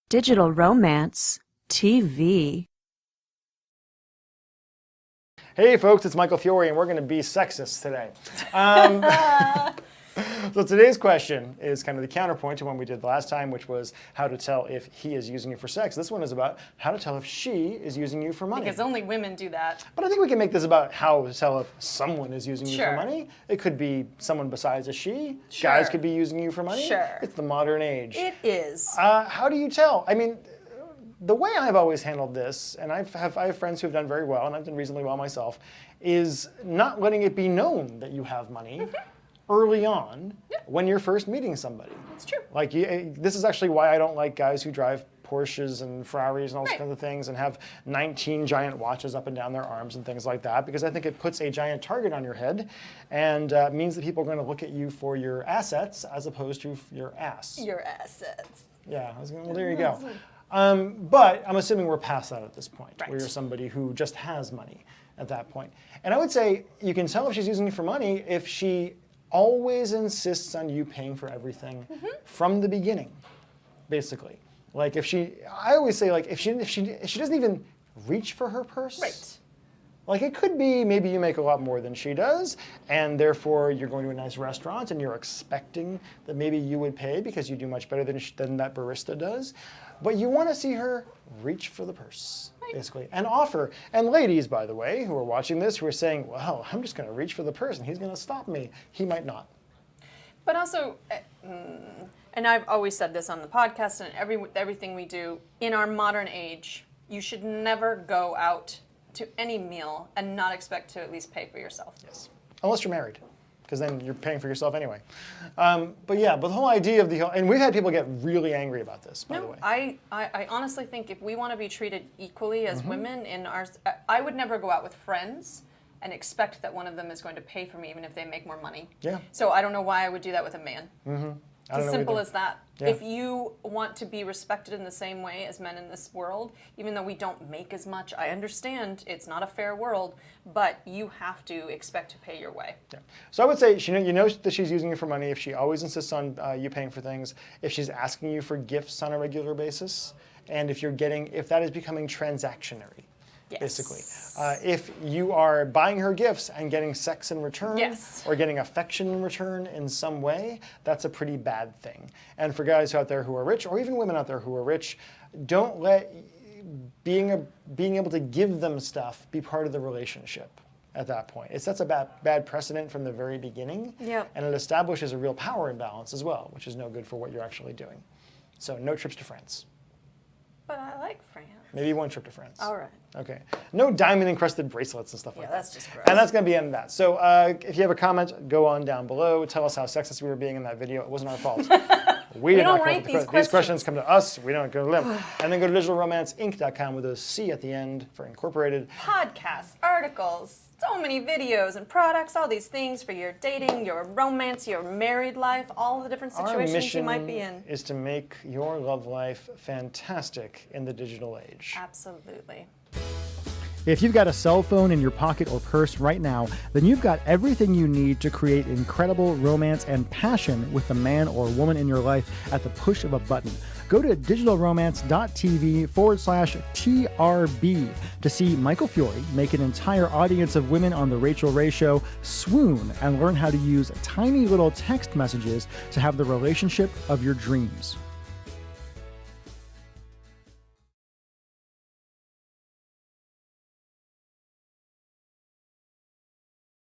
Digital Romance TV. Hey folks, it's Michael Fiore and we're going to be sexist today. So today's question is kind of the counterpoint to one we did the last time, which was how to tell if he is using you for sex. This one is about how to tell if she is using you for money. Because only women do that. But I think we can make this about how to tell if someone is using you for Sure. money. It could be someone besides a she. Sure. Guys could be using you for money. Sure. It's the modern age. It is. How do you tell? I mean, the way I've always handled this, and I have friends who have done very well, and I've done reasonably well myself, is not letting it be known that you have money early on when you're first meeting somebody. That's true. Like, this is actually why I don't like guys who drive Porsches and Ferraris and all those Right. kinds of things and have 19 giant watches up and down their arms and things like that, because I think it puts a giant target on your head and means that people are going to look at you for your assets as opposed to your ass. Your assets. Yeah, well, there you go. But I'm assuming we're past that at this point, Right. where you're somebody who just has money at that point. And I would say you can tell if she's using you for money if she always insists on you paying for everything from the beginning, basically. Like I always say, like if she doesn't even reach for her purse. Right. Like it could be maybe you make a lot more than she does, and therefore you're going to a nice restaurant and you're expecting that maybe you would pay because you do much better than that barista does. But you want to see her reach for the purse, basically, and offer. And ladies, by the way, who are watching this, who are saying, well, I'm just going to reach for the purse and he's going to stop me. He might not. But also, and I've always said this on the podcast and everything we do, in our modern age, you should never go out to any meal and not expect to at least pay for yourself. Yes, unless you're married, because then you're paying for yourself anyway. But yeah, but the whole idea of and we've had people get really angry about this, by the way. I honestly think if we want to be treated equally as women I would never go out with friends and expect that one of them is going to pay for me even if they make more money. Yeah. So I don't know why I would do that with a man. It's as simple as that. Yeah. If you want to be respected in the same way as men in this world, even though we don't make as much, I understand it's not a fair world, but you have to expect to pay your way. Yeah. So I would say you know that she's using you for money if she always insists on you paying for things, if she's asking you for gifts on a regular basis, and if that is becoming transactionary. Yes. Basically. If you are buying her gifts and getting sex in return, Yes. or getting affection in return in some way, that's a pretty bad thing. And for guys out there who are rich, or even women out there who are rich, don't let being able to give them stuff be part of the relationship at that point. It sets a bad precedent from the very beginning, Yep. and it establishes a real power imbalance as well, which is no good for what you're actually doing. So no trips to France. But I like France. Maybe one trip to France. All right. Okay. No diamond-encrusted bracelets and stuff like Yeah, that. that's just gross. And that's going to be the end of that. So if you have a comment, go on down below. Tell us how sexist we were being in that video. It wasn't our fault. We did don't not come up write with these These questions come to us. We don't go to them. And then go to digitalromanceinc.com with a C at the end for incorporated. Podcasts, articles, so many videos and products, all these things for your dating, your romance, your married life, all the different Our situations mission you might be in. is to make your love life fantastic in the digital age. Absolutely. If you've got a cell phone in your pocket or purse right now, then you've got everything you need to create incredible romance and passion with the man or woman in your life at the push of a button. Go to digitalromance.tv/TRB to see Michael Fiore make an entire audience of women on The Rachel Ray Show swoon and learn how to use tiny little text messages to have the relationship of your dreams.